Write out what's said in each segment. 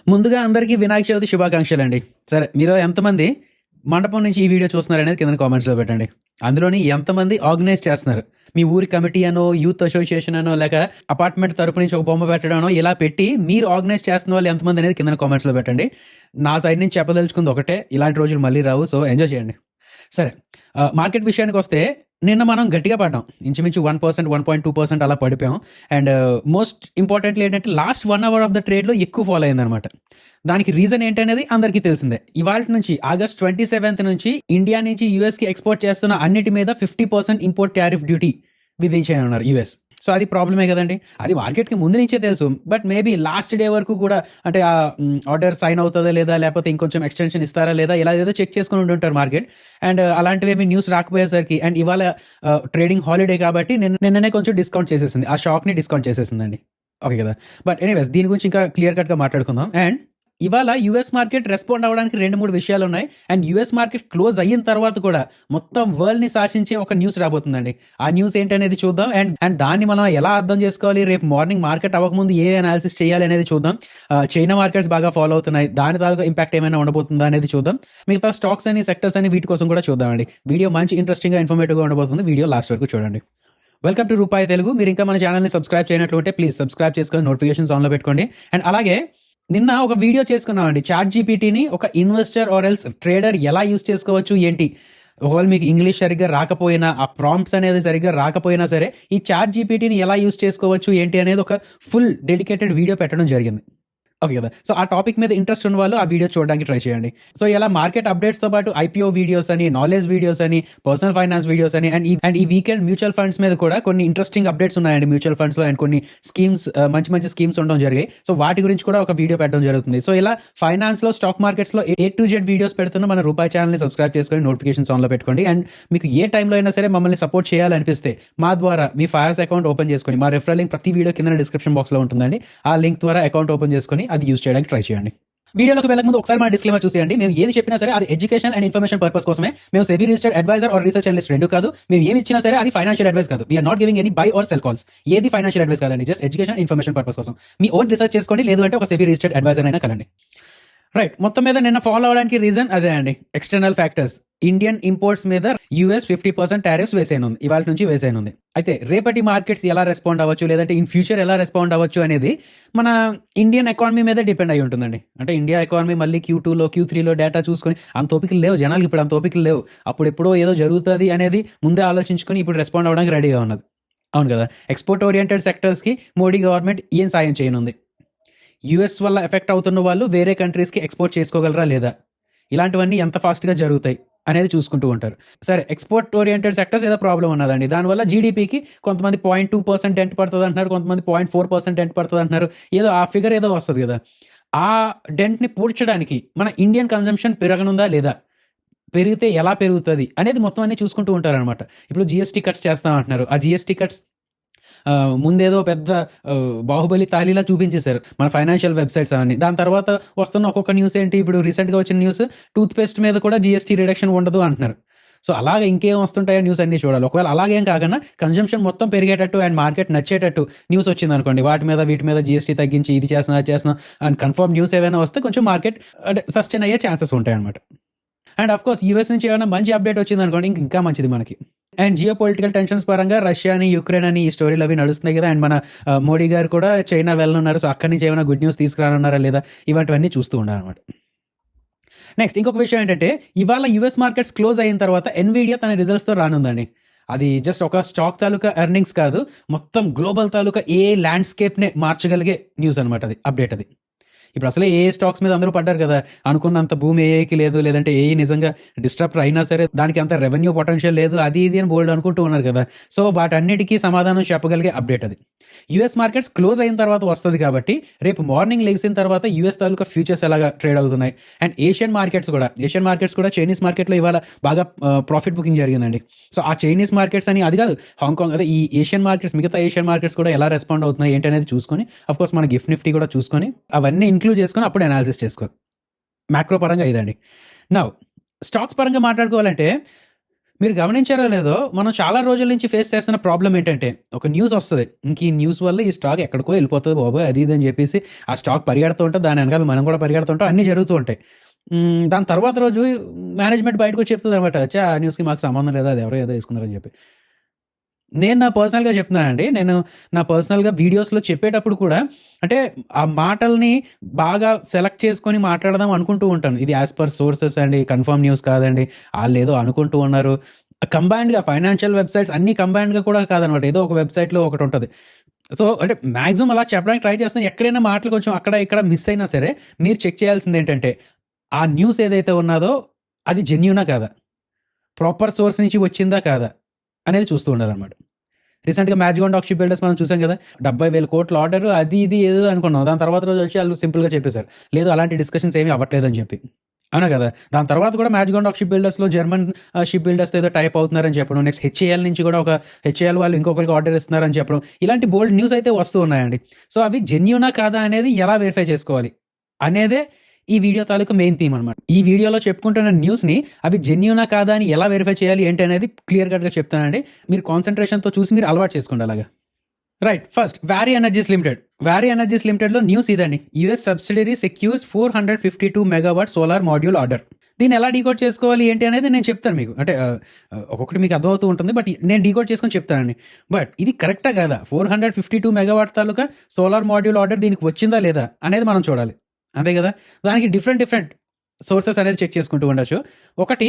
ముందుగా అందరికీ వినాయక చవితి శుభాకాంక్షలండి. సరే, మీరు ఎంతమంది మండపం నుంచి ఈ వీడియో చూస్తున్నారనేది కింద కామెంట్స్‌లో పెట్టండి. అందులోని ఎంతమంది ఆర్గనైజ్ చేస్తున్నారు? మీ ఊరి కమిటీ అనో, యూత్ అసోసియేషన్ అనో, లేక అపార్ట్మెంట్ తరపు నుంచి ఒక బొమ్మ పెట్టడమనో ఇలా పెట్టి మీరు ఆర్గనైజ్ చేస్తున్న వాళ్ళు ఎంతమంది అనేది కింద కామెంట్స్‌లో పెట్టండి. నా సైడ్ నుంచి చెప్పదలుచుకుంది ఒకటే, ఇలాంటి రోజులు మళ్ళీ రావు. సో, ఎంజాయ్ చేయండి. సరే, మార్కెట్ విషయానికొస్తే నిన్న మనం గట్టిగా పడ్డాం. ఇంచుమించు 1%, 1.2% అలా పడిపోయాం. అండ్ మోస్ట్ ఇంపార్టెంట్‌లీ ఏంటంటే లాస్ట్ 1 అవర్ ఆఫ్ ద ట్రేడ్‌లో ఎక్కువ ఫాల్ అయిందనమాట. దానికి రీజన్ ఏంటనేది అందరికీ తెలిసిందే. ఇవాల్టి నుంచి ఆగస్ట్ 27th నుంచి ఇండియా నుంచి యూఎస్‌కి ఎక్స్‌పోర్ట్ చేస్తున్న అన్నిటి మీద 50% ఇంపోర్ట్ టారిఫ్ డ్యూటీ విధించనున్నారు యూఎస్. సో, అది ప్రాబ్లమే కదండీ. అది మార్కెట్‌కి ముందు నుంచే తెలుసు. బట్ మేబీ లాస్ట్ డే వరకు కూడా అంటే ఆర్డర్ సైన్ అవుతదా లేదా, లేకపోతే ఇంకొంచెం ఎక్స్‌టెన్షన్ ఇస్తారా లేదా, ఇలా ఏదో చెక్ చేసుకొని ఉండుంటారు మార్కెట్. అండ్ అలాంటివేమీ న్యూస్ రాకపోయేసరికి అండ్ ఇవాళ ట్రేడింగ్ హాలిడే కాబట్టి నిన్ననే కొంచెం డిస్కౌంట్ చేసేసింది. ఆ షాక్‌ని డిస్కౌంట్ చేసేసిందండి. ఓకే కదా. బట్ ఎనీవేస్ దీని గురించి ఇంకా క్లియర్ కట్‌గా మాట్లాడుకుందాం. అండ్ ఇవాళ యూఎస్ మార్కెట్ రెస్పాండ్ అవ్వడానికి 2-3 విషయాలు ఉన్నాయి. అండ్ యూఎస్ మార్కెట్ క్లోజ్ అయిన తర్వాత కూడా మొత్తం వరల్డ్‌ని శాసించే ఒక న్యూస్ రాబోతుందండి. ఆ న్యూస్ ఏంటనేది చూద్దాం. అండ్ దాన్ని మనం ఎలా అర్థం చేసుకోవాలి, రేపు మార్నింగ్ మార్కెట్ అవ్వకముందు ఏ అనాలిసిస్ చేయాలి అనేది చూద్దాం. చైనా మార్కెట్స్ బాగా ఫాలో అవుతున్నాయి. దాని తాలూకా ఇంపాక్ట్ ఏమైనా ఉండబోతుందా అనేది చూద్దాం. మిగతా స్టాక్స్ అని, సెక్టర్స్ అని వీటి కోసం కూడా చూద్దామండి. వీడియో మంచి ఇంట్రెస్టింగ్‌గా, ఇన్ఫర్మేటివ్‌గా ఉండబోతుంది. వీడియో లాస్ట్ వరకు చూడండి. వెల్కమ్ టు రూపాయి తెలుగు. మీరు ఇంకా మన ఛానల్‌ని సబ్స్క్రైబ్ చేయనట్లుంటే ప్లీజ్ సబ్స్క్రైబ్ చేసుకొని నోటిఫికేషన్స్ ఆన్‌లో పెట్టుకోండి. అండ్ అలాగే నిన్న ఒక వీడియో చేసుకున్నామండి. చాట్ జీపీటీని ఒక ఇన్వెస్టర్ ఆర్ ఎల్స్ ట్రేడర్ ఎలా యూజ్ చేసుకోవచ్చు ఏంటి? ఒకవేళ మీకు ఇంగ్లీష్ సరిగ్గా రాకపోయినా, ఆ ప్రాంప్ట్స్ అనేది సరిగ్గా రాకపోయినా సరే, ఈ చాట్ జీపీటీని ఎలా యూజ్ చేసుకోవచ్చు ఏంటి అనేది ఒక ఫుల్ డెడికేటెడ్ వీడియో పెట్టడం జరిగింది. ఓకే కదా. సో, ఆ టాపిక్ మీద ఇంట్రెస్ట్ ఉన్న వాళ్ళు ఆ వీడియో చూడడానికి ట్రై చేయండి. సో, ఇలా మార్కెట్ అప్డేట్స్‌తో పాటు ఐపీఓ వీడియోస్ అని, నాలెడ్జ్ వీడియోస్ అని, పర్సనల్ ఫైనాన్స్ వీడియోస్ అని అండ్ ఈ వీకెండ్ మ్యూచువల్ ఫండ్స్ మీద కూడా కొన్ని ఇంట్రెస్టింగ్ అప్డేట్స్ ఉన్నాయండి మ్యూచువల్ ఫండ్స్‌లో. అండ్ కొన్ని స్కీమ్స్, మంచి మంచి స్కీమ్స్ ఉండడం జరిగాయి. సో, వాటి గురించి కూడా ఒక వీడియో పెట్టడం జరుగుతుంది. సో, ఇలా ఫైనాన్స్‌లో, స్టాక్ మార్కెట్స్‌లో ఏ టు జెడ్ వీడియోస్ పెడుతున్న మన రూపాయి ఛానల్‌ని సబ్స్క్రైబ్ చేసుకొని నోటిఫికేషన్స్ ఆన్‌లో పెట్టుకోండి. అండ్ మీకు ఏ టైంలో అయినా సరే మమ్మల్ని సపోర్ట్ చేయాలనిపిస్తే మా ద్వారా మీ ఫైర్స్ అకౌంట్ ఓపెన్ చేసుకొని, మా రెఫరల్ లింక్ ప్రతి వీడియో కింద డిస్క్రిప్షన్ బాక్స్‌లో ఉంటుందండి. ఆ లింక్ ద్వారా అకౌంట్ ఓపెన్ చేసుకొని అది యూజ్ చేయడానికి ట్రై చేయండి. వీడియోలోకి వెళ్ళక ముందు ఒకసారి మన డిస్క్లైమర్ చూసేయండి. మేము ఏది చెప్పినా సరే అది ఎడ్యుకేషన్ అండ్ ఇన్ఫర్మేషన్ పర్పస్ కోసమే. మేము SEBI registered adviser or research analyst రెండు కాదు. మేము ఏమి ఇచ్చినా సరే అది ఫైనాన్షియల్ అడ్వైస్ కాదు. We are not giving any buy or sell calls. ఏది ఫైనాన్షియల్ అడ్వైస్ కాదండి. జస్ట్ ఎడ్యుకేషన్, ఇన్ఫర్మేషన్ పర్పస్ కోసం. మీ ఓన్ రీసెర్చ్ చేసుకోండి. లేదు అంటే ఒక సెబీ రిజిస్టర్డ్ అడ్వైజర్ అయినా కలండి. రైట్, మొత్తం మీద నిన్న ఫాలో అవడానికి రీజన్ అదే అండి. External factors. ఇండియన్ ఇంపోర్ట్స్ మీద యూఎస్ 50% టారిఫ్స్ వేసేయనుంది. ఇవాళ నుంచి వేసేయనుంది. అయితే రేపటి మార్కెట్స్ ఎలా రెస్పాండ్ అవ్వచ్చు, లేదంటే ఇన్ ఫ్యూచర్ ఎలా రెస్పాండ్ అవ్వచ్చు అనేది మన ఇండియన్ ఎకానమీ మీద డిపెండ్ అయి ఉంటుందండి. అంటే ఇండియా ఎకానమీ మళ్ళీ Q2లో, Q3లో డేటా చూసుకొని అంత ఓపికలు లేవు జనాలకి. ఇప్పుడు అంత ఓపికలు లేవు. అప్పుడు ఎప్పుడో ఏదో జరుగుతుంది అనేది ముందే ఆలోచించుకొని ఇప్పుడు రెస్పాండ్ అవ్వడానికి రెడీగా ఉన్నది. అవును కదా. ఎక్స్పోర్ట్ ఓరియంటెడ్ సెక్టర్స్కి మోడీ గవర్నమెంట్ ఏం సాయం చేయనుంది? యూఎస్ వల్ల ఎఫెక్ట్ అవుతున్న వాళ్ళు వేరే కంట్రీస్కి ఎక్స్పోర్ట్ చేసుకోగలరా లేదా, ఇలాంటివన్నీ ఎంత ఫాస్ట్గా జరుగుతాయి అనేది చూసుకుంటూ ఉంటారు. సరే, ఎక్స్పోర్ట్ ఓరియంటెడ్ సెక్టర్స్ ఏదో ప్రాబ్లం ఉన్నదండి. దానివల్ల జీడీపీకి కొంతమంది 0.2% డెంట్ పడుతుంది అంటున్నారు, కొంతమంది 0.4% డెంట్ పడుతుంది అంటున్నారు. ఏదో ఆ ఫిగర్ ఏదో వస్తుంది కదా. ఆ డెంట్ని పూడ్చడానికి మన ఇండియన్ కన్జంప్షన్ పెరగనుందా లేదా, పెరిగితే ఎలా పెరుగుతుంది అనేది మొత్తం అన్ని చూసుకుంటూ ఉంటారనమాట. ఇప్పుడు జిఎస్టీ కట్స్ చేస్తామంటున్నారు. ఆ జిఎస్టీ కట్స్ ముందేదో పెద్ద బాహుబలి తాలీలా చూపించేశారు మన ఫైనాన్షియల్ వెబ్సైట్స్ అవన్నీ. దాని తర్వాత వస్తున్న ఒక్కొక్క న్యూస్ ఏంటి, ఇప్పుడు రీసెంట్గా వచ్చిన న్యూస్ టూత్ పేస్ట్ మీద కూడా జిఎస్టీ రిడక్షన్ ఉండదు అంటున్నారు. సో, అలాగే ఇంకేం వస్తుంటాయో న్యూస్ అన్నీ చూడాలి. ఒకవేళ అలాగేం కాకుండా కన్జంప్షన్ మొత్తం పెరిగేటట్టు అండ్ మార్కెట్ నచ్చేటట్టు న్యూస్ వచ్చింది అనుకోండి, వీటి మీద జిఎస్టీ తగ్గించి ఇది చేస్తున్నా అది చేస్తున్నా అండ్ కన్ఫర్మ్ న్యూస్ ఏమైనా వస్తే కొంచెం మార్కెట్ అంటే సస్టైన్ అయ్యే ఛాన్సెస్ ఉంటాయి అనమాట. అండ్ ఆఫ్ కోర్స్ యూఎస్ నుంచి ఏమైనా మంచి అప్డేట్ వచ్చింది అనుకోండి, ఇంకా మంచిది మనకి. అండ్ జియో పొలిటికల్ టెన్షన్స్ పరంగా రష్యా అని, యుక్రెయిన్ అని ఈ స్టోరీలు అవి నడుస్తున్నాయి కదా. అండ్ మన మోడీ గారు కూడా చైనా వెళ్ళనున్నారు. సో, అక్కడి నుంచి ఏమైనా గుడ్ న్యూస్ తీసుకురానున్నారా లేదా, ఇవంటివన్నీ చూస్తూ ఉండాలన్నమాట. నెక్స్ట్ ఇంకొక విషయం ఏంటంటే, ఇవాళ యూఎస్ మార్కెట్స్ క్లోజ్ అయిన తర్వాత ఎన్విడియా తన రిజల్ట్స్తో రానుందండి. అది జస్ట్ ఒక స్టాక్ తాలూకా ఎర్నింగ్స్ కాదు, మొత్తం గ్లోబల్ తాలూకా ఏ ల్యాండ్స్కేప్నే మార్చగలిగే న్యూస్ అనమాట. అది అప్డేట్. అది ఇప్పుడు అసలే ఏ స్టాక్స్ మీద అందరూ పడ్డారు కదా. అనుకున్నంత భూమి ఏఐకి లేదు, లేదంటే ఏఐ నిజంగా డిస్టర్బ్ అయినా సరే దానికి అంత రెవెన్యూ పొటెన్షియల్ లేదు, అది ఇది అని బోల్డ్ అనుకుంటూ ఉన్నారు కదా. సో, వాటన్నిటికీ సమాధానం చెప్పగలిగే అప్డేట్ అది. యూఎస్ మార్కెట్స్ క్లోజ్ అయిన తర్వాత వస్తుంది కాబట్టి రేపు మార్నింగ్ లేచిన తర్వాత యూఎస్ తాలూకా ఫ్యూచర్స్ ఎలాగా ట్రేడ్ అవుతున్నాయి. అండ్ ఏషియన్ మార్కెట్స్ కూడా చైనీస్ మార్కెట్లో ఇవాళ బాగా ప్రాఫిట్ బుకింగ్ జరిగిందండి. సో, ఆ చైనీస్ మార్కెట్స్ అని అది కాదు, హాంకాంగ్ అదే ఈ ఏషియన్ మార్కెట్స్, మిగతా ఏషియన్ మార్కెట్స్ కూడా ఎలా రెస్పాండ్ అవుతున్నాయి ఏంటి అనేది చూసుకొని, అఫ్కోర్స్ మన గిఫ్ట్ నిఫ్టీ కూడా చూసుకొని అవన్నీ ఇంక్లూడ్ చేసుకొని అప్పుడు అనాలిసిస్ చేసుకోవాలి. మ్యాక్రో పరంగా ఇదండి. నౌ స్టాక్స్ పరంగా మాట్లాడుకోవాలంటే మీరు గమనించారో లేదో, మనం చాలా రోజుల నుంచి ఫేస్ చేస్తున్న ప్రాబ్లం ఏంటంటే, ఒక న్యూస్ వస్తది. ఇంక ఈ న్యూస్ వల్ల ఈ స్టాక్ ఎక్కడికో వెళ్ళిపోతది బాబోయ్! అది ఇది అని చెప్పేసి ఆ స్టాక్ పరిగెడుతూ ఉంటది. దాని వెనకాల మనం కూడా పరిగెడుతుంటాం. అన్నీ జరుగుతూ ఉంటాయి. దాని తర్వాత రోజు మేనేజ్మెంట్ బయటకొచ్చి చెప్తదనమాట. ఛా! ఆ న్యూస్‌కి మాకు సంబంధం లేదు. అది ఎవరో ఏదో యేసుకున్నారని చెప్పి. నేను నా పర్సనల్‌గా చెప్తున్నానండి. నేను నా పర్సనల్‌గా వీడియోస్‌లో చెప్పేటప్పుడు కూడా అంటే ఆ మాటల్ని బాగా సెలెక్ట్ చేసుకొని మాట్లాడదాం అనుకుంటూ ఉంటాను. ఇది యాస్ పర్ సోర్సెస్ అండి. కన్ఫర్మ్ న్యూస్ కాదండి. ఆళ్ళేదో అనుకుంటూ ఉన్నారు. కంబైన్డ్‌గా ఫైనాన్షియల్ వెబ్‌సైట్స్ అన్నీ కంబైన్డ్‌గా కూడా కాదనమాట. ఏదో ఒక వెబ్‌సైట్‌లో ఒకటుంటది. సో, అంటే మాక్సిమం అలా చెప్పడానికి ట్రై చేస్తాను. ఎక్కడైనా మాటలు కొంచెం అక్కడ ఇక్కడ మిస్ అయినా సరే, మీరు చెక్ చేయాల్సిందేంటంటే, ఆ న్యూస్ ఏదైతే ఉన్నాదో అది జెన్యూనా కాదా? ప్రాపర్ సోర్స్ నుంచి వచ్చిందా కాదా? అనేది చూస్తూ ఉండాలనమాట. రీసెంట్‌గా మ్యాజిగాన్ డాక్ షిప్ బిల్డర్స్ మనం చూసాం కదా! 70,000 కోట్ల ఆర్డర్ అది ఇది ఏదో అనుకున్నాం. దాని తర్వాత రోజు వచ్చి ఆళ్ళు సింపుల్‌గా చెప్పేసారు. లేదు అలాంటి డిస్కషన్స్ ఏమి అవ్వట్లేదని చెప్పి. అవునా కదా! దాని తర్వాత కూడా మ్యాజిగాన్ డాక్ షిప్ బిల్డర్స్‌లో జర్మన్ షిప్ బిల్డర్స్‌తో ఏదో టైప్ అవుతున్నారని చెప్పడం. నెక్స్ట్ హెచ్ఏఎల్ నుంచి కూడా ఒక హెచ్ఏఎల్ వాళ్ళు ఇంకొకరికి ఆర్డర్ ఇస్తున్నారని చెప్పడం. ఇలాంటి బోల్డ్ న్యూస్ అయితే వస్తూ ఉన్నాయండి. సో, అవి జెన్యూనా కాదా అనేది ఎలా వెరిఫై చేసుకోవాలి అనేదే ఈ వీడియో తాలూకు మెయిన్ థీమ్ అనమాట. ఈ వీడియోలో చెప్పుకుంటున్న న్యూస్‌ని అవి జెన్యూనా కాదా అని ఎలా వెరిఫై చేయాలి ఏంటి అనేది క్లియర్ కట్‌గా చెప్తానండి. మీరు కాన్సంట్రేషన్‌తో చూసి మీరు అలవాటు చేసుకోండి అలాగా. రైట్. ఫస్ట్ వారీ ఎనర్జీస్ లిమిటెడ్. వారీ ఎనర్జీస్ లిమిటెడ్‌లో న్యూస్ ఇదండి. US subsidiary secures 452 megawatt solar module order. దీన్ని ఎలా డీకోడ్ చేసుకోవాలి ఏంటి అనేది నేను చెప్తాను మీకు. అంటే ఒక్కొక్కటి మీకు అర్థమవుతూ ఉంటుంది. బట్ నేను డీకోడ్ చేసుకొని చెప్తానండి. బట్ ఇది కరెక్టా కాదా? 452 మెగావాట్ తాలూకా సోలార్ మాడ్యూల్ ఆర్డర్ దీనికి వచ్చిందా లేదా అనేది మనం చూడాలి. అంతే కదా! దానికి డిఫరెంట్ సోర్సెస్ అనేది చెక్ చేసుకుంటూ ఉండొచ్చు. ఒకటి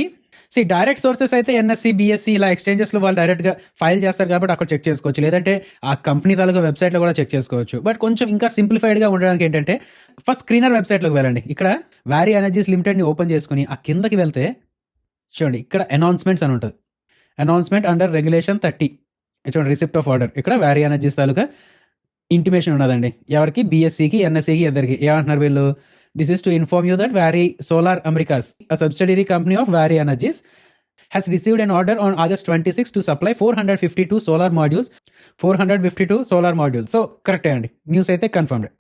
డైరెక్ట్ సోర్సెస్ అయితే ఎన్ఎస్‌సి, బీఎస్‌సి ఇలా ఎక్స్‌చేంజెస్‌లో వాళ్ళు డైరెక్ట్‌గా ఫైల్ చేస్తారు కాబట్టి అక్కడ చెక్ చేసుకోవచ్చు. లేదంటే ఆ కంపెనీ తాలూకా వెబ్‌సైట్‌లో కూడా చెక్ చేసుకోవచ్చు. బట్ కొంచెం ఇంకా సింప్లిఫైడ్‌గా ఉండడానికి ఏంటంటే ఫస్ట్ స్క్రీనర్ వెబ్‌సైట్‌లోకి వెళ్ళండి. ఇక్కడ వారీ ఎనర్జీస్ లిమిటెడ్‌ని ఓపెన్ చేసుకొని ఆ కిందకి వెళ్తే చూడండి ఇక్కడ అనౌన్స్‌మెంట్స్ అని ఉంటది. అనౌన్స్‌మెంట్ అండర్ రెగ్యులేషన్ 30 చూడండి రిసిప్ట్ ఆఫ్ ఆర్డర్. ఇక్కడ వారీ ఎనర్జీస్ తాలూకా ఇంటిమేషన్ ఉన్నదండి. ఎవరికి? బీఎస్‌సికి, ఎన్ఎస్‌సికి ఇద్దరికి. ఏమంటున్నారు వీళ్ళు? This is to inform you that Waaree solar Americas, a subsidiary company of Varii Energies, has received an order on August 26 to supply 452 solar modules. 452 solar modules. So కరెక్టే అండి. News అయితే confirmed.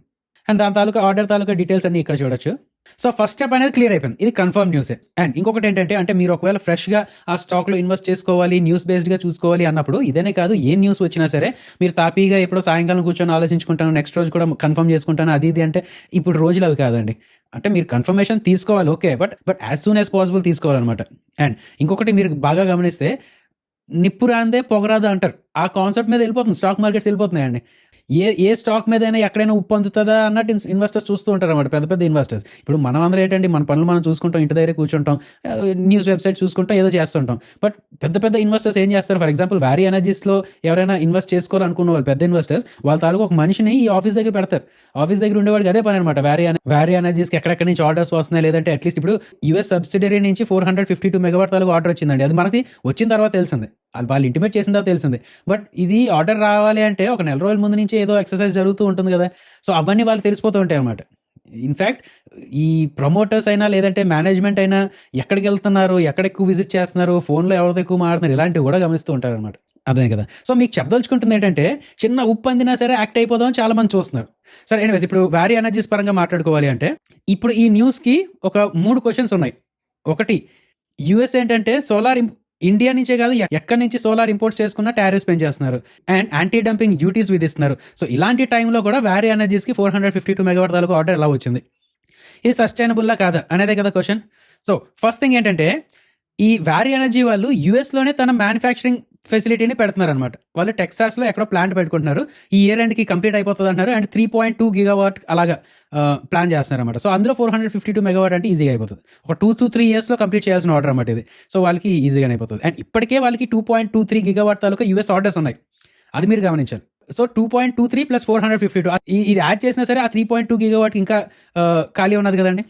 And దాని తాలూకా order తాలూకా details అన్ని ఇక్కడ చూడొచ్చు. So first step అనేది clear అయిపోయింది. ఇది కన్ఫర్మ్ న్యూసే. అండ్ ఇంకొకటి ఏంటంటే అంటే మీరు ఒకవేళ ఫ్రెష్‌గా ఆ స్టాక్‌లో ఇన్వెస్ట్ చేసుకోవాలి, న్యూస్ బేస్డ్‌గా చూసుకోవాలి అన్నప్పుడు ఇదనే కాదు ఏ న్యూస్ వచ్చినా సరే మీరు తాపీగా ఎప్పుడో సాయంకాలం కూర్చొని ఆలోచించుకుంటాను, నెక్స్ట్ రోజు కూడా కన్ఫర్మ్ చేసుకుంటాను అది ఇది అంటే ఇప్పుడు రోజులు అవి కాదండి. అంటే మీరు కన్ఫర్మేషన్ తీసుకోవాలి okay. But as soon as possible తీసుకోవాలనమాట. అండ్ ఇంకొకటి మీరు బాగా గమనిస్తే నిప్పు రాందే పొగరాదు అంటారు. ఆ కాన్సెప్ట్ మీద వెళ్ళిపోతుంది. స్టాక్ మార్కెట్స్ వెళ్ళిపోతున్నాయండి. ఏ స్టాక్ మీదైనా ఎక్కడైనా ఉప్పు అందుతుందా అన్నట్టు ఇన్వెస్టర్స్ చూస్తూ ఉంటారన్నమాట. పెద్ద ఇన్వెస్టర్స్. ఇప్పుడు మనం అందరం ఏంటండి మన పనులు మనం చూసుకుంటాం. ఇంటి దగ్గర కూర్చుంటాం. న్యూస్ వెబ్‌సైట్ చూసుకుంటాం. ఏదో చేస్తుంటాం. బట్ పెద్ద ఇన్వెస్టర్స్ ఏం చేస్తారు? ఫర్ ఎగ్జాంపుల్ వారీ ఎనర్జీస్‌లో ఎవరైనా ఇన్వెస్ట్ చేసుకోవాలనుకున్న వాళ్ళు పెద్ద ఇన్వెస్టర్స్ వాళ్ళ తాలూకు ఒక మనిషిని ఈ ఆఫీస్ దగ్గర పెడతారు. ఆఫీస్ దగ్గర ఉండేవాడికి అదే పని అనమాట. వారీ ఎనర్జీస్‌కి ఎక్కడెక్కడి నుంచి ఆర్డర్స్ వస్తున్నాయి లేదంటే అట్లీస్ట్ ఇప్పుడు యూఎస్ సబ్సిడరీ నుంచి 452 మెగావాట్ తాలూకు ఆర్డర్ వచ్చిందండి. అది మనకి వచ్చిన తర్వాత తెలిసింది. వాళ్ళు ఇంటిమేట్ చేసిన తర్వాత తెలిసింది. బట్ ఇది ఆర్డర్ రావాలి అంటే ఒక నెల రోజుల ముందు నుంచి ఏదో ఎక్సర్సైజ్ జరుగుతూ ఉంటుంది కదా! సో అవన్నీ వాళ్ళకి తెలిసిపోతూ ఉంటాయి అనమాట. ఇన్‌ఫాక్ట్ ఈ ప్రమోటర్స్ అయినా లేదంటే మేనేజ్మెంట్ అయినా ఎక్కడికెళ్తున్నారు, ఎక్కడ ఎక్కువ విజిట్ చేస్తున్నారు, ఫోన్‌లో ఎవరితో ఎక్కువ మాట్లాడుతున్నారు ఇలాంటివి కూడా గమనిస్తూ ఉంటారనమాట. అదే కదా! సో మీకు చెప్పదలుచుకుంటుంది ఏంటంటే చిన్న ఉప్పు అందినా సరే యాక్ట్ అయిపోదాం అని చాలా మంది చూస్తున్నారు. సరే ఎనీవేస్ ఇప్పుడు వారీ ఎనర్జీస్ పరంగా మాట్లాడుకోవాలి అంటే ఇప్పుడు ఈ న్యూస్‌కి ఒక 3 క్వెషన్స్ ఉన్నాయి. ఒకటి యూఎస్ ఏంటంటే ఇండియా నుంచే కాదు ఎక్కడి నుంచి సోలార్ ఇంపోర్ట్స్ చేసుకున్న టారిఫ్స్ పెంచేస్తున్నారు. అండ్ యాంటీ డంపింగ్ డ్యూటీస్ విధిస్తున్నారు. సో ఇలాంటి టైంలో కూడా వారీ ఎనర్జీస్‌కి 452 మెగావాట్ తాలూకు ఆర్డర్ ఎలా వచ్చింది? ఇది సస్టైనబుల్లా కాదా అనేదే కదా క్వశ్చన్. సో ఫస్ట్ థింగ్ ఏంటంటే ఈ వారీ ఎనర్జీ వాళ్ళు యూఎస్‌లోనే తన మ్యానుఫ్యాక్చరింగ్ ఫెసిలిటీని పెడుతున్నారనమాట. వాళ్ళు టెక్సాస్‌లో ఎక్కడో ప్లాంట్ పెట్టుకుంటున్నారు. ఈ ఇయర్ ఎండ్‌కి కంప్లీట్ అయిపోతది అంటున్నారు. అండ్ 3.2 గిగావాట్ అలాగా ప్లాన్ చేస్తున్నారన్నమాట. సో అందులో 452 మెగావాట్ అంటే ఈజీగా అయిపోతుంది. ఒక 2-3 ఇయర్స్‌లో కంప్లీట్ చేయాల్సిన ఆర్డర్ అన్నమాట ఇది. సో వాళ్ళకి ఈజీగానే అయిపోతుంది. అండ్ ఇప్పటికే వాళ్ళకి 2.23 గిగావాట్ తాలూకా యూఎస్ ఆర్డర్స్ ఉన్నాయి. అది మీరు గమనించాలి. సో 2.23 ప్లస్ 452 ఇది యాడ్ చేసినా సరే ఆ 3.2 గిగావాట్ ఇంకా ఖాళీ ఉన్నది కదండి.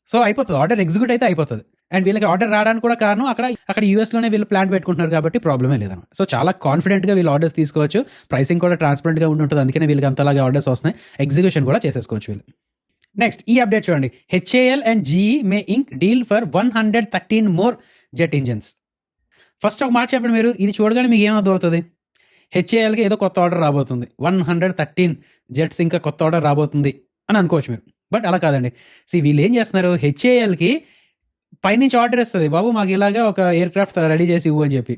సో అయిపోతుంది. ఆర్డర్ ఎగ్జిక్యూట్ అయితే అయిపోతుంది. అండ్ వీళ్ళకి ఆర్డర్ రావడానికి కూడా కారణం అక్కడ యూఎస్‌లోనే వీళ్ళు ప్లాంట్ పెట్టుకుంటున్నారు కాబట్టి ప్రాబ్లమే లేదన్నమాట. సో చాలా కాన్ఫిడెంట్‌గా వీళ్ళు ఆర్డర్స్ తీసుకోవచ్చు. ప్రైసింగ్ కూడా ట్రాన్స్పరెంట్‌గా ఉంటుంది. అందుకనే వీళ్ళకి అంతలాగా ఆర్డర్స్ వస్తున్నాయి. ఎగ్జిక్యూషన్ కూడా చేసేసుకోవచ్చు వీళ్ళు. నెక్స్ట్ ఈ అప్డేట్ చూడండి. HAL and GE may ink deal for 113 more jet engines. First ఒక మాట చెప్పండి మీరు. ఇది చూడగానే మీకు ఏం అర్థమవుతుంది? హెచ్ఏఎల్‌కి ఏదో కొత్త ఆర్డర్ రాబోతుంది. 113 జెట్స్ ఇంకా కొత్త ఆర్డర్ రాబోతుంది అని అనుకోవచ్చు మీరు. బట్ అలా కాదండి. వీళ్ళు ఏం చేస్తున్నారు? హెచ్ఏఎల్‌కి పైనుంచి ఆర్డర్ ఇస్తుంది, బాబు మాకు ఇలాగా ఒక ఎయిర్ క్రాఫ్ట్ రెడీ చేసి ఇవ్వు అని చెప్పి.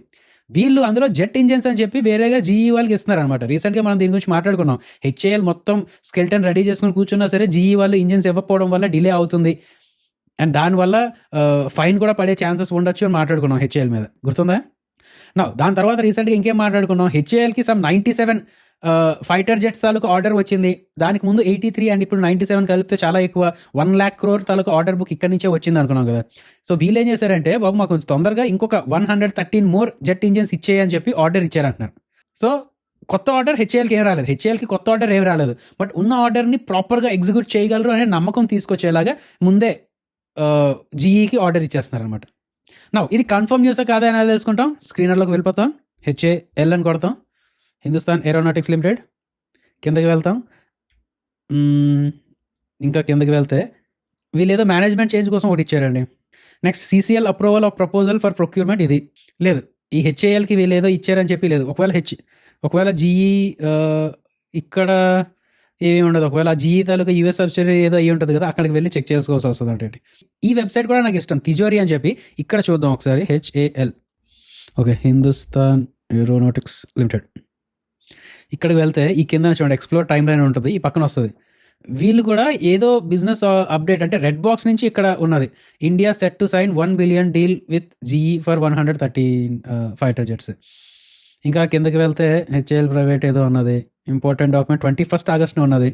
వీళ్ళు అందులో జెట్ ఇంజన్స్ అని చెప్పి వేరేగా జీఈ వాళ్ళకి ఇస్తున్నారు అనమాట. రీసెంట్గా మనం దీని గురించి మాట్లాడుకున్నాం. హెచ్ఏఎల్ మొత్తం స్కెల్టన్ రెడీ చేసుకుని కూర్చున్నా సరే జీఈ వాళ్ళు ఇంజన్స్ ఇవ్వకపోవడం వల్ల డిలే అవుతుంది అండ్ దానివల్ల ఫైన్ కూడా పడే ఛాన్సెస్ ఉండొచ్చు అని మాట్లాడుకున్నాం హెచ్ఏఎల్ మీద, గుర్తుందా? దాని తర్వాత రీసెంట్గా ఇంకేం మాట్లాడుకున్నాం, హెచ్ఏఎల్కి సమ్ 97 ఫైటర్ జెట్స్ తాలూకు ఆర్డర్ వచ్చింది. దానికి ముందు 83 అండ్ ఇప్పుడు 97 కలిపితే చాలా ఎక్కువ. 1 lakh crore తాలూకు ఆర్డర్ బుక్ ఇక్కడి నుంచే వచ్చింది అనుకున్నాం కదా. సో వీళ్ళు ఏం చేశారంటే, బాబు మాకు కొంచెం తొందరగా ఇంకొక 113 మోర్ జెట్ ఇంజన్స్ ఇచ్చేయని చెప్పి ఆర్డర్ ఇచ్చారంటున్నారు. సో కొత్త ఆర్డర్ హెచ్ఏఎల్కి ఏం రాలేదు, హెచ్ఏఎల్కి కొత్త ఆర్డర్ ఏం రాలేదు. బట్ ఉన్న ఆర్డర్ని ప్రాపర్గా ఎగ్జిక్యూట్ చేయగలరు అనే నమ్మకం తీసుకొచ్చేలాగా ముందే జీఈకి ఆర్డర్ ఇచ్చేస్తున్నారు అనమాట. ఇది కన్ఫర్మ్ న్యూస్ కాదా అని తెలుసుకుంటాం. స్క్రీనర్లోకి వెళ్ళిపోతాం, హెచ్ఏఎల్ అని కొడతాం, హిందుస్థాన్ ఏరోనాటిక్స్ లిమిటెడ్. కిందకి వెళ్తాం, ఇంకా కిందకి వెళ్తే వీళ్ళు ఏదో మేనేజ్మెంట్ చేంజ్ కోసం ఒకటి ఇచ్చారండి. Next CCL approval of proposal for procurement, ఇది లేదు. ఈ హెచ్ఏఎల్కి వీళ్ళు ఏదో ఇచ్చారని చెప్పి లేదు. ఒకవేళ జీఈ ఇక్కడ ఏమీ ఉండదు. ఒకవేళ జీఈ తాలూకా యూఎస్ సబ్సిడరీ ఏదో అయ్యి ఉంటుంది కదా, అక్కడికి వెళ్ళి చెక్ చేసుకోవాల్సి వస్తుంది అంటే. ఈ వెబ్సైట్ కూడా నాకు ఇష్టం, తిజోరీ అని చెప్పి. ఇక్కడ చూద్దాం ఒకసారి, HAL, okay, Hindustan aeronautics limited. ఇక్కడికి వెళ్తే ఈ కింద చూడండి ఎక్స్ప్లోర్ టైమ్ లైన్ ఉంటుంది, ఈ పక్కన వస్తుంది. వీళ్ళు కూడా ఏదో బిజినెస్ అప్డేట్ అంటే రెడ్ బాక్స్ నుంచి ఇక్కడ ఉన్నది, India set to sign 1 billion deal with GE for 130 fighter jets. ఇంకా కిందకి వెళ్తే హెచ్ఏఎల్ ప్రైవేట్ ఏదో ఉన్నది, ఇంపార్టెంట్ డాక్యుమెంట్ 21 August ఉన్నది,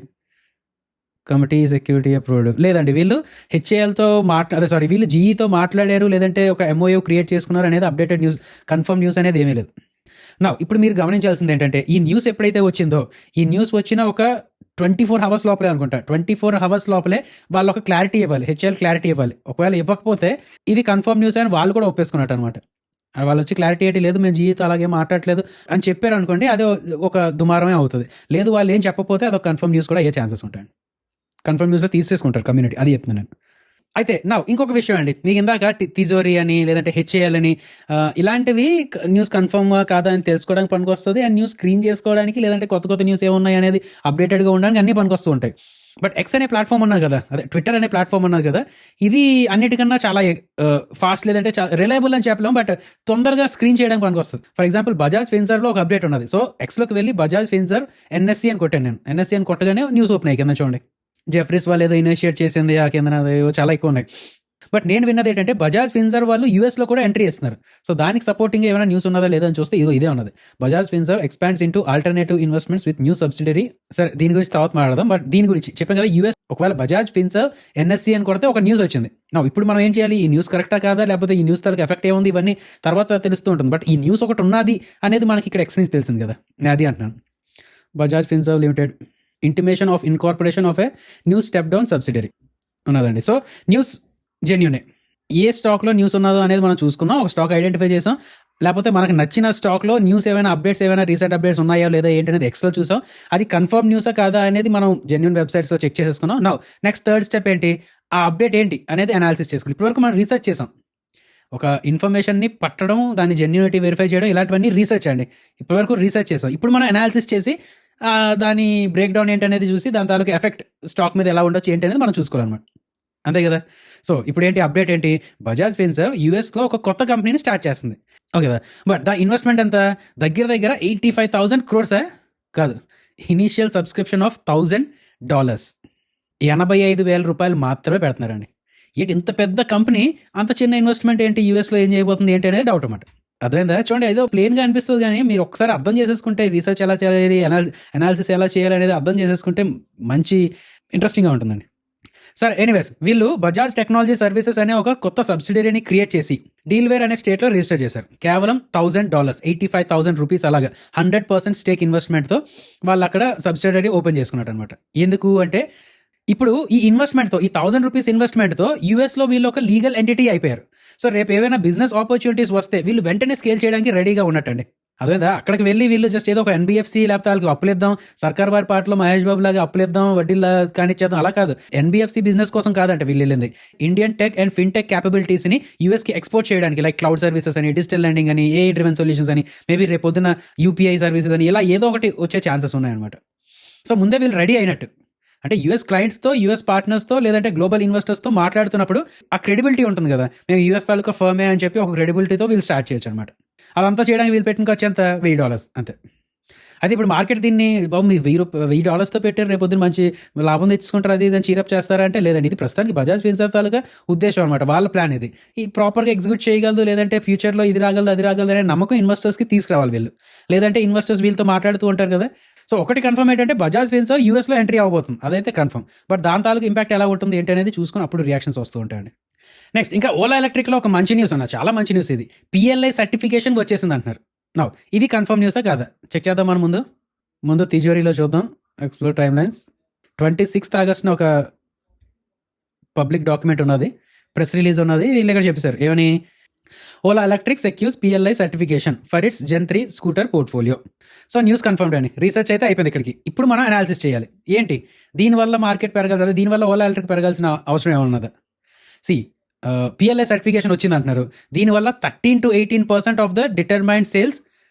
కమిటీ సెక్యూరిటీ అప్రూవ్డ్. లేదండి, వీళ్ళు హెచ్ఏఎల్తో వీళ్ళు జీఈతో మాట్లాడారు, లేదంటే ఒక ఎంఓయూ క్రియేట్ చేసుకున్నారు అనేది అప్డేటెడ్ న్యూస్, కన్ఫర్మ్ న్యూస్ అనేది ఏమీ లేదు. ఇప్పుడు మీరు గమనించాల్సింది ఏంటంటే, ఈ న్యూస్ ఎప్పుడైతే వచ్చిందో, ఈ న్యూస్ వచ్చిన ఒక 24 hours లోపలే అనుకుంటా, 24 hours లోపలే వాళ్ళు ఒక క్లారిటీ ఇవ్వాలి, హెచ్ఏఎల్ క్లారిటీ ఇవ్వాలి. ఒకవేళ ఇవ్వకపోతే ఇది కన్ఫర్మ్ న్యూస్ అని వాళ్ళు కూడా ఒప్పేసుకున్నట్టు అనమాట. వాళ్ళు వచ్చి క్లారిటీ ఏంటి లేదు, మేము జీవితం అలాగే మాట్లాడలేదు అని చెప్పారు అనుకోండి, అదే ఒక దుమారమే అవుతుంది. లేదు, వాళ్ళు ఏం చెప్పకపోతే అదొక కన్ఫర్మ్ న్యూస్ కూడా అయ్యే ఛాన్సెస్ ఉంటాయి. కన్ఫర్మ్ న్యూస్లో తీసేసుకుంటారు కమ్యూనిటీ, అది చెప్తున్నాను నేను. అయితే ఇంకొక విషయం అండి, మీకు ఇందాక తిజోరీ అని లేదంటే హెచ్ఏఎల్ అని ఇలాంటివి న్యూస్ కన్ఫర్మ్ కాదా అని తెలుసుకోవడానికి పనికి వస్తుంది, అండ్ న్యూస్ స్క్రీన్ చేసుకోవడానికి, లేదంటే కొత్త న్యూస్ ఏమున్నాయి అనేది అప్డేటెడ్గా ఉండడానికి అన్ని పనికి వస్తూ ఉంటాయి. బట్ ఎక్స్ అనే ప్లాట్ఫామ్ ఉన్నది కదా, అదే ట్విట్టర్ అనే ప్లాట్ఫామ్ ఉన్నది కదా, ఇది అన్నిటికన్నా చాలా ఫాస్ట్, లేదంటే చాలా రిలయబుల్ అని చెప్పలేము, బట్ తొందరగా స్క్రీన్ చేయడానికి పనికి వస్తుంది. ఫర్ ఎగ్జాంపుల్ బజాజ్ ఫిన్సర్వ్లో ఒక అప్డేట్ ఉన్నది. సో ఎక్స్లోకి వెళ్ళి బజాజ్ ఫిన్సర్వ్ ఎన్ఎస్సి అని కొట్టాను నేను. ఎన్ఎస్సి అని కొట్టగానే న్యూస్ ఓపెన్ అయ్యి కింద చూడండి, జెఫ్రీస్ వాళ్ళు ఏదో ఇనిషియేట్ చేసింది, ఆ కింద చాలా ఎక్కువ ఉన్నాయి. బట్ నేను విన్నది ఏంటంటే, బజాజ్ ఫిన్సర్వ్ వాళ్ళు యూఎస్లో కూడా ఎంట్రీ చేస్తున్నారు. సో దానికి సపోర్టింగ్ ఏమైనా న్యూస్ ఉన్నదా లేదా అని చూస్తే ఇదే ఉన్నది, Bajaj Finserv expands into alternative investments with new subsidiary. సరే, దీని గురించి తర్వాత మాట్లాడదాం. బట్ దీని గురించి చెప్పాను కదా, యూఎస్ ఒకవేళ బజాజ్ ఫిన్సర్వ్ ఎన్ఎస్సి అని కొడితే ఒక న్యూస్ వచ్చింది. ఇప్పుడు మనం ఏం చేయాలి, ఈ న్యూస్ కరెక్టా కాదా, లేకపోతే ఈ న్యూస్ తాలూకు ఎఫెక్ట్ ఏముంది, ఇవన్నీ తర్వాత తెలుస్తూ ఉంటుంది. బట్ ఈ న్యూస్ ఒకటి ఉన్నది అనేది మనకి ఇక్కడ ఎక్స్ నుంచి తెలిసింది కదా, నేను అది అంటున్నాను. Bajaj finserv limited intimation of incorporation of a new step down subsidiary ఉన్నదండి. సో న్యూస్ జెన్యూనే. ఏ స్టాక్లో న్యూస్ ఉన్నదో అనేది మనం చూసుకున్నాం, ఒక స్టాక్ ఐడెంటిఫై చేసాం. లేకపోతే మనకు నచ్చిన స్టాక్లో న్యూస్ ఏమైనా అప్డేట్స్, ఏమైనా రీసెంట్ అప్డేట్స్ ఉన్నాయా లేదా ఏంటనేది ఎక్స్లో చూసాం. అది కన్ఫర్మ్ న్యూసా కాదా అనేది మనం జెన్యూన్ వెబ్సైట్స్లో చెక్ చేసేసుకున్నాం. నెక్స్ట్ థర్డ్ స్టెప్ ఏంటి, ఆ అప్డేట్ ఏంటి అనేది అనాలిసిస్ చేసుకున్నాం. ఇప్పటివరకు మనం రీసెర్చ్ చేసాం, ఒక ఇన్ఫర్మేషన్ని పట్టడం, దాని జెన్యూనిటీ వెరిఫై చేయడం, ఇలాంటివన్నీ రీసెర్చ్ అండి. ఇప్పటివరకు రీసెర్చ్ చేసాం. ఇప్పుడు మనం అనాలిసిస్ చేసి దాని బ్రేక్ డౌన్ ఏంటనేది చూసి దాని తాలూకు ఎఫెక్ట్ స్టాక్ మీద ఎలా ఉండొచ్చు ఏంటి అనేది మనం చూసుకోవాలన్నమాట. అంతే కదా. సో ఇప్పుడు ఏంటి అప్డేట్ ఏంటి, బజాజ్ ఫిన్సర్వ్ యూఎస్లో ఒక కొత్త కంపెనీని స్టార్ట్ చేస్తుంది, ఓకే కదా. బట్ దా ఇన్వెస్ట్మెంట్ ఎంత, దగ్గర 85,000 crores కాదు, ఇనీషియల్ సబ్స్క్రిప్షన్ ఆఫ్ $1,000, 85,000 రూపాయలు మాత్రమే పెడుతున్నారండి. ఏంటి ఇంత పెద్ద కంపెనీ అంత చిన్న ఇన్వెస్ట్మెంట్ ఏంటి, యూఎస్లో ఏం చేయబోతుంది ఏంటి అనేది డౌట్ అన్నమాట. అర్థమైందా? చూడండి, ఏదో ప్లేన్గా అనిపిస్తుంది, కానీ మీరు ఒకసారి అర్థం చేసేసుకుంటే, రీసెర్చ్ ఎలా చేయాలి, అనాలిసిస్ ఎలా చేయాలి అనేది అర్థం చేసేసుకుంటే మంచి ఇంట్రెస్టింగ్గా ఉంటుందండి. సరే, ఎనీవేస్, వీళ్ళు బజాజ్ టెక్నాలజీ సర్వీసెస్ అనే ఒక కొత్త సబ్సిడరీని క్రియేట్ చేసి డీల్వేర్ అనే స్టేట్లో రిజిస్టర్ చేశారు. కేవలం $1,000, 85,000 రూపీస్, అలాగా 100% స్టేక్ ఇన్వెస్ట్మెంట్తో వాళ్ళు అక్కడ సబ్సిడరీ ఓపెన్ చేసుకున్నట్టు అనమాట. ఎందుకు అంటే, ఇప్పుడు ఈ ఇన్వెస్ట్మెంట్తో, ఈ $1,000 ఇన్వెస్ట్మెంట్తో యూఎస్లో వీళ్ళు ఒక లీగల్ ఎంటిటీ అయిపోయారు. సో రేపు ఏవైనా బిజినెస్ ఆపర్చునిటీస్ వస్తే వీళ్ళు వెంటనే స్కేల్ చేయడానికి రెడీగా ఉన్నట్టండి. అదేదా, అక్కడికి వెళ్ళి వీళ్ళు జస్ట్ ఏదో ఒక ఎన్బిఎఫ్సి లేకపోతే వాళ్ళకి అప్పులిద్దాం, సర్కార్ వారి పాటలో మహేష్ బాబు లాగా అప్పులిద్దాం, వడ్డీలా కానిచ్చేద్దాం, అలా కాదు. ఎన్బిఎఫ్సి బిజినెస్ కోసం కాదంటే వీళ్ళు వెళ్ళింది, ఇండియన్ టెక్ అండ్ ఫిన్టెక్ క్యాపబిలిటీస్ని యూఎస్కి ఎక్స్పోర్ట్ చేయడానికి, లైక్ క్లౌడ్ సర్వీసెస్ అని, డిజిటల్ లెండింగ్ అని, ఏఐ డ్రివెన్ సొల్యూషన్స్ అని, మేబీ రేపు పొద్దున యూపీఐ సర్వీసెస్ అని, ఇలా ఏదో ఒకటి వచ్చే ఛాన్సెస్ ఉన్నాయన్నమాట. సో ముందే వీళ్ళు రెడీ అయినట్టు. అంటే యూఎస్ క్లయింట్స్తో, యూఎస్ పార్ట్నర్స్తో, లేదంటే గ్లోబల్ ఇన్వెస్టర్స్తో మాట్లాడుతున్నప్పుడు ఆ క్రెడిబిలిటీ ఉంటుంది కదా, మేము యూఎస్ తాలూకా ఫర్మే అని చెప్పి ఒక క్రెడిబిలిటీతో వీళ్ళు స్టార్ట్ చేయొచ్చు అనమాట. అదంతా చేయడానికి వీళ్ళు పెట్టిన ఖర్చు ఎంత, $1000 అంతే. అది ఇప్పుడు మార్కెట్ దీన్ని బాబు మీరు $1000తో పెట్టారు, రేపు పొద్దున మంచి లాభం తెచ్చుకుంటారు, అది ఇదని చీరప్ చేస్తారా అంటే లేదండి. ఇది ప్రస్తుతానికి బజాజ్ ఫిన్సర్వ్ తాలూకా ఉద్దేశం అనమాట, వాళ్ళ ప్లాన్ ఇది. ఈ ప్రాపర్గా ఎగ్జిక్యూట్ చేయగలదు, లేదంటే ఫ్యూచర్లో ఇది రాగలదు అది రాగలదు అనే నమ్మకం ఇన్వెస్టర్స్కి తీసుకురావాలి వీళ్ళు. లేదంటే ఇన్వెస్టర్స్ వీళ్ళతో మాట్లాడుతూ ఉంటారు కదా. సో ఒకటి కన్ఫర్మ్ ఏంటంటే బజాజ్ ఫిన్సర్వ్ యూఎస్లో ఎంట్రీ అవ్వబోతుంది, అదైతే కన్ఫర్మ్. బట్ దాని తాలూకు ఇంపాక్ట్ ఎలా ఉంటుంది ఏంటి అనేది చూసుకుని అప్పుడు రియాక్షన్స్ వస్తూ ఉంటాయండి. నెక్స్ట్ ఇంకా ఓలా ఎలక్ట్రిక్లో ఒక మంచి న్యూస్ అన్న, చాలా మంచి న్యూస్ ఇది. PLI సర్టిఫికేషన్ వచ్చేసింది అంటున్నారు. నౌ ఇది కన్ఫర్మ్ న్యూసా కాదా చెక్ చేద్దాం మనం. ముందు తిజోరీలో చూద్దాం. Explore time lines. 26th ఆగస్ట్న ఒక పబ్లిక్ డాక్యుమెంట్ ఉన్నది, ప్రెస్ రిలీజ్ ఉన్నది. వీళ్ళు ఇక్కడ చెప్పేశారు ఏమని, Ola electric secures PLI certification for it's Gen 3 scooter portfolio. So news confirmed అని, రీసెర్చ్ అయితే అయిపోయింది ఇక్కడికి. ఇప్పుడు మనం అనాలిసిస్ చేయాలి ఏంటి, దీనివల్ల మార్కెట్ పెరగాల్సి, దీనివల్ల ఓలా ఎలక్ట్రిక్ పెరగాల్సిన అవసరం ఏమన్నదా. PLI సర్టిఫికేషన్ వచ్చింది అంటున్నారు, దీనివల్ల 13 to 18% of the determined sales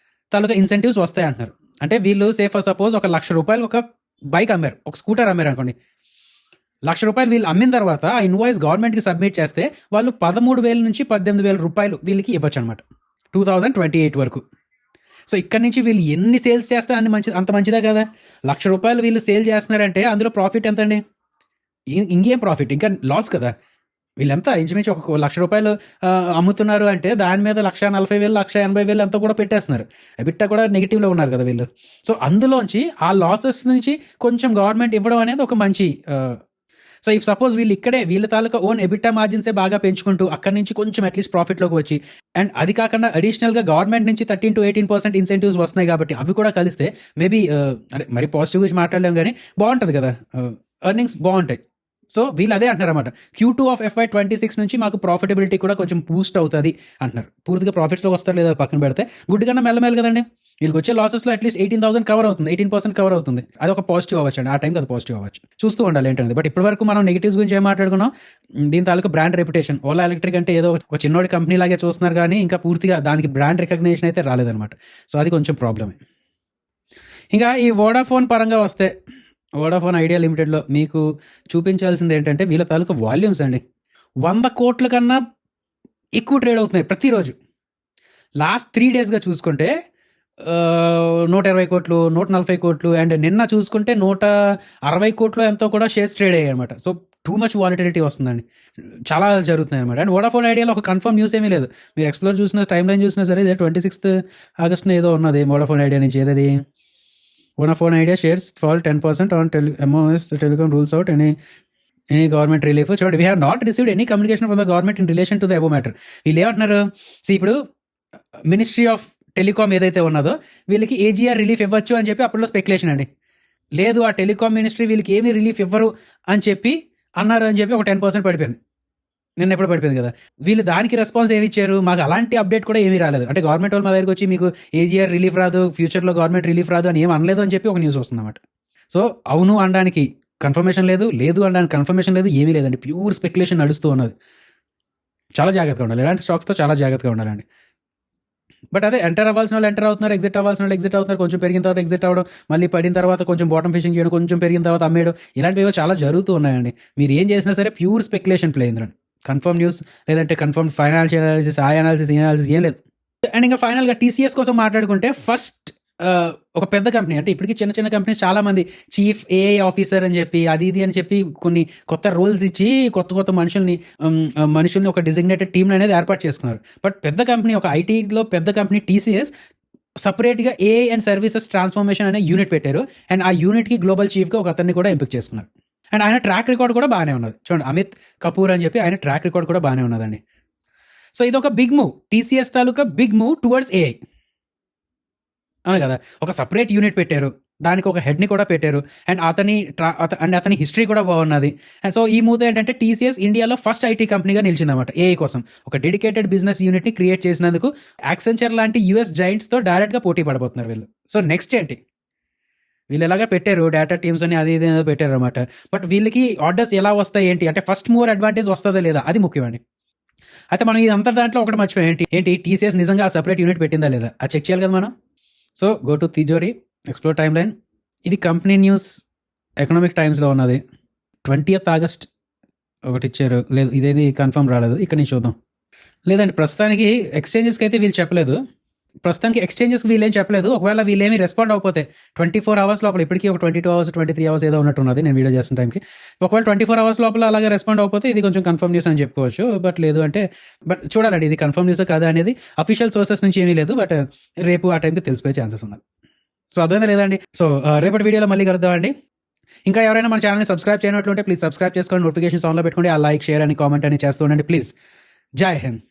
taluka incentives వస్తాయి అంటున్నారు. అంటే వీళ్ళు ఫర్ సపోజ్ ఒక $1,00,000 ఒక బైక్ అమ్మారు, ఒక స్కూటర్ అమ్మారు అనుకోండి. $1,00,000 వీళ్ళు అమ్మిన తర్వాత ఆ ఇన్వాయిస్ గవర్నమెంట్కి సబ్మిట్ చేస్తే వాళ్ళు 13,000 నుంచి 18,000 రూపాయలు వీళ్ళకి ఇవ్వచ్చు అనమాట 2028 వరకు. సో ఇక్కడ నుంచి వీళ్ళు ఎన్ని సేల్స్ చేస్తే అంత మంచిదా కదా. $1,00,000 వీళ్ళు సేల్ చేస్తున్నారంటే అందులో ప్రాఫిట్ ఎంత అండి, ఇంకేం ప్రాఫిట్, ఇంకా లాస్ కదా. వీళ్ళంతా ఇంచుమించు ఒక $1,00,000 అమ్ముతున్నారు అంటే దాని మీద 1,40,000 1,80,000 అంతా కూడా పెట్టేస్తున్నారు. ఎబిట్టా కూడా నెగిటివ్లో ఉన్నారు కదా వీళ్ళు. సో అందులోంచి ఆ లాసెస్ నుంచి కొంచెం గవర్నమెంట్ ఇవ్వడం అనేది ఒక మంచి. సో ఇఫ్ సపోజ్ వీళ్ళు ఇక్కడే వీళ్ళ తాలూకా ఓన్ ఎబిట్టా మార్జిన్సే బాగా పెంచుకుంటూ అక్కడి నుంచి కొంచెం అట్లీస్ట్ ప్రాఫిట్లోకి వచ్చి, అండ్ అది కాకుండా అడిషనల్గా గవర్నమెంట్ నుంచి 13 to 18% ఇన్సెంటివ్స్ వస్తున్నాయి కాబట్టి అవి కూడా కలిస్తే మేబీ అదే మరి పాజిటివ్ గురించి మాట్లాడలేం కానీ బాగుంటుంది కదా, ఎర్నింగ్స్ బాగుంటాయి. సో వీళ్ళు అదే అంటున్నారు అనమాట, Q2 of FY26 నుంచి మాకు ప్రాఫిటబిలిటీ కూడా కొంచెం బూస్ట్ అవుతుంది అంటున్నారు. పూర్తిగా ప్రాఫిట్స్లోకి వస్తారు లేదా పక్కన పెడితే గుడ్ కన్నా మెల్లమెల్ల కదండి. వీళ్ళకి వచ్చే లాసెస్లో అట్లీస్ట్ 18,000 కవర్ అవుతుంది, 18% కవర్ అవుతుంది. అది ఒక పాజిటివ్ అవ్వచ్చు అండి, ఆ టైంకి అది పాజిటివ్ అవ్వచ్చు. చూస్తూ ఉండాలి ఏంటంటే. బట్ ఇప్పటివరకు మనం నెగిటివ్స్ గురించి ఏం మాట్లాడుకున్నాం, దీని తాలూకు బ్రాండ్ రెప్యుటేషన్. ఓలా ఎలక్ట్రిక్ అంటే ఏదో ఒక చిన్నోడి కంపెనీ లాగే చూస్తున్నారు కానీ ఇంకా పూర్తిగా దానికి బ్రాండ్ రికగ్నేషన్ అయితే రాలేదన్నమాట. సో అది కొంచెం ప్రాబ్లమే. ఇంకా ఈ వోడాఫోన్ పరంగా వస్తే, వోడాఫోన్ ఐడియా లిమిటెడ్లో మీకు చూపించాల్సింది ఏంటంటే వీళ్ళ తాలూకు వాల్యూమ్స్ అండి. 100 కోట్ల కన్నా ఎక్కువ ట్రేడ్ అవుతున్నాయి ప్రతిరోజు. లాస్ట్ 3 డేస్గా చూసుకుంటే 120 కోట్లు, 140 కోట్లు, అండ్ నిన్న చూసుకుంటే 160 కోట్లు ఎంతో కూడా షేర్స్ ట్రేడ్ అయ్యాయి అనమాట. సో టూ మచ్ వాలిటిలిటీ వస్తుందండి, చాలా జరుగుతున్నాయి అనమాట. అండ్ వోడాఫోన్ ఐడియాలో ఒక కన్ఫర్మ్ న్యూస్ ఏమీ లేదు. మీరు ఎక్స్ప్లోర్ చూసిన టైం లైన్ చూసినా సరే ఇదే 26th ఆగస్ట్న ఏదో ఉన్నది వోడాఫోన్ ఐడియా నుంచి. ఏదది, Vodafone Idea shares fall 10% on MOS telecom rules out any government relief. చూడండి, we have not received any communication from the government in relation to the above matter. వీళ్ళు ఏమంటున్నారు, ఇప్పుడు మినిస్ట్రీ ఆఫ్ టెలికామ్ ఏదైతే ఉన్నదో వీళ్ళకి AGR relief ఇవ్వచ్చు అని చెప్పి అప్పట్లో స్పెక్యులేషన్ అండి. లేదు, ఆ టెలికామ్ మినిస్ట్రీ వీళ్ళకి ఏమీ రిలీఫ్ ఇవ్వరు అని చెప్పి అన్నారు అని చెప్పి ఒక 10% పడిపోయింది. నిన్న ఎప్పుడు పడిపోయింది కదా. వీళ్ళు దానికి రెస్పాన్స్ ఏమి ఇచ్చారు, మాకు అలాంటి అప్డేట్ కూడా ఏమీ రాలేదు. అంటే గవర్నమెంట్ వాళ్ళు మా దగ్గరికి వచ్చి మీకు AGR రిలీఫ్ రాదు, ఫ్యూచర్లో గవర్నమెంట్ రిలీఫ్ రాదు అని ఏం అనలేదు అని చెప్పి ఒక న్యూస్ వస్తుంది అన్నమాట. సో అవును అనడానికి కన్ఫర్మేషన్ లేదు, లేదు అనడానికి కన్ఫర్మేషన్ లేదు, ఏమీ లేదండి. ప్యూర్ స్పెక్యులేషన్ నడుస్తూ ఉన్నది. చాలా జాగ్రత్తగా ఉండాలి, ఇలాంటి స్టాక్స్తో చాలా జాగ్రత్తగా ఉండాలండి. బట్ అదే ఎంటర్ అవ్వాల్సిన వాళ్ళు ఎంటర్ అవుతున్నారు, ఎగ్జిట్ అవ్వాల్సిన వాళ్ళు ఎగ్జిట్ అవుతున్నారు. కొంచెం పెరిగిన తర్వాత ఎగ్జిట్ అవ్వడం, మళ్ళీ పడిన తర్వాత కొంచెం బాటమ్ ఫిషింగ్ చేయడం, కొంచెం పెరిగిన తర్వాత అమ్మేయడం, ఇలాంటివి చాలా జరుగుతూ ఉన్నాయండి. మీరు ఏం చేసినా సరే ప్యూర్ స్పెక్యులేషన్ ప్లే అయిందండి. కన్ఫర్మ్ న్యూస్ లేదంటే కన్ఫర్మ్ ఫైనాన్షియల్ అనాలిసిస్, ఆ అనాలిసిస్ ఈ అనాలిసిస్ ఏం లేదు. అండ్ ఇంకా ఫైనల్గా TCS కోసం మాట్లాడుకుంటే ఫస్ట్ ఒక పెద్ద కంపెనీ, అంటే ఇప్పటికీ చిన్న చిన్న కంపెనీస్ చాలామంది చీఫ్ AI ఆఫీసర్ అని చెప్పి అది ఇది అని చెప్పి కొన్ని కొత్త రోల్స్ ఇచ్చి కొత్త మనుషుల్ని ఒక డిజిగ్నేటెడ్ టీమ్ అనేది ఏర్పాటు చేసుకున్నారు. బట్ పెద్ద కంపెనీ, ఒక ఐటీలో పెద్ద కంపెనీ TCS సపరేట్గా AI అండ్ సర్వీసెస్ ట్రాన్స్ఫర్మేషన్ అనే యూనిట్ పెట్టారు. అండ్ ఆ యూనిట్కి గ్లోబల్ చీఫ్గా ఒక అతన్ని కూడా ఎంపిక చేసుకున్నారు. అండ్ ఆయన ట్రాక్ రికార్డ్ కూడా బాగానే ఉన్నది. చూడండి, అమిత్ కపూర్ అని చెప్పి ఆయన ట్రాక్ రికార్డ్ కూడా బాగానే ఉన్నదండి. సో ఇది ఒక బిగ్ మూవ్, TCS తాలూకా బిగ్ మూవ్ టువర్డ్స్ AI. అవును కదా, ఒక సపరేట్ యూనిట్ పెట్టారు, దానికి ఒక హెడ్ని కూడా పెట్టారు, అండ్ అతని హిస్టరీ కూడా బాగున్నది. అండ్ సో ఈ మూవ్ ఏంటంటే TCS ఇండియాలో ఫస్ట్ IT కంపెనీగా నిలిచిందన్నమాట AI కోసం. ఒక డెడికేటెడ్ బిజినెస్ యూనిట్ని క్రియేట్ చేసినందుకు యాక్సెంచర్ లాంటి US జైంట్స్తో డైరెక్ట్గా పోటీ పడబోతున్నారు వీళ్ళు. సో నెక్స్ట్ ఏంటి, వీళ్ళు ఎలాగా పెట్టారు డేటా టీమ్స్ అని అది ఇది ఏదో పెట్టారు అనమాట. బట్ వీళ్ళకి ఆర్డర్స్ ఎలా వస్తాయి ఏంటి అంటే ఫస్ట్ మూవర్ అడ్వాంటేజ్ వస్తుందా లేదా అది ముఖ్యమండి. అయితే మనం ఇదంతా దాంట్లో ఒకటి మర్చిపోయాం, ఏంటి TCS నిజంగా ఆ సపరేట్ యూనిట్ పెట్టిందా లేదా అది చెక్ చేయాలి కదా మనం. So go to Tijori, explore timeline. ఇది కంపెనీ న్యూస్ ఎకనామిక్ టైమ్స్లో ఉన్నది 20th ఆగస్ట్ ఒకటి ఇచ్చారు. లేదు ఇదేది కన్ఫర్మ్ రాలేదు. ఇక్కడ నుంచి చూద్దాం. లేదండి ప్రస్తుతానికి ఎక్స్చేంజెస్కి అయితే వీళ్ళు చెప్పలేదు. ప్రస్తుతానికి ఎక్స్చేంజెస్కి వీళ్ళు ఏం చెప్పలేదు. ఒకవేళ వీళ్ళేమి రెస్పాండ్ అయిపోతే 24 hours లోపల, ఇప్పటికీ ఒక 22 hours 23 hours ఏదో ఉన్నట్టున్నది నేను వీడియో చేసిన టైంకి. ఒకవేళ 24 hours లోపల అలాగే రెస్పాండ్ అయిపోతే ఇది కొంచెం కన్ఫర్మ్ న్యూస్ అని చెప్పుకోవచ్చు. బట్ లేదు అంటే చూడాలండి ఇది కన్ఫర్మ్ న్యూస్ కాదా అనేది. అఫీషియల్ సోర్సెస్ నుంచి ఏమీ లేదు. బట్ రేపు ఆ టైంకి తెలిసిపోయే ఛాన్సెస్ ఉన్నది. సో అర్థమైందా లేదండి. సో రేపటి వీడియోలో మళ్ళీ కలుద్దామండి. ఇంకా ఎవరైనా మన ఛానల్ని సబ్స్క్రైబ్ చేయనట్లుంటే ప్లీజ్ సబ్స్క్రైబ్ చేసుకోండి, నోటిఫికేషన్స్ ఆన్లో పెట్టుకోండి. ఆ లైక్, షేర్ అని, కామెంట్ అని చేస్తూ ఉండండి ప్లీజ్. జై హింద్.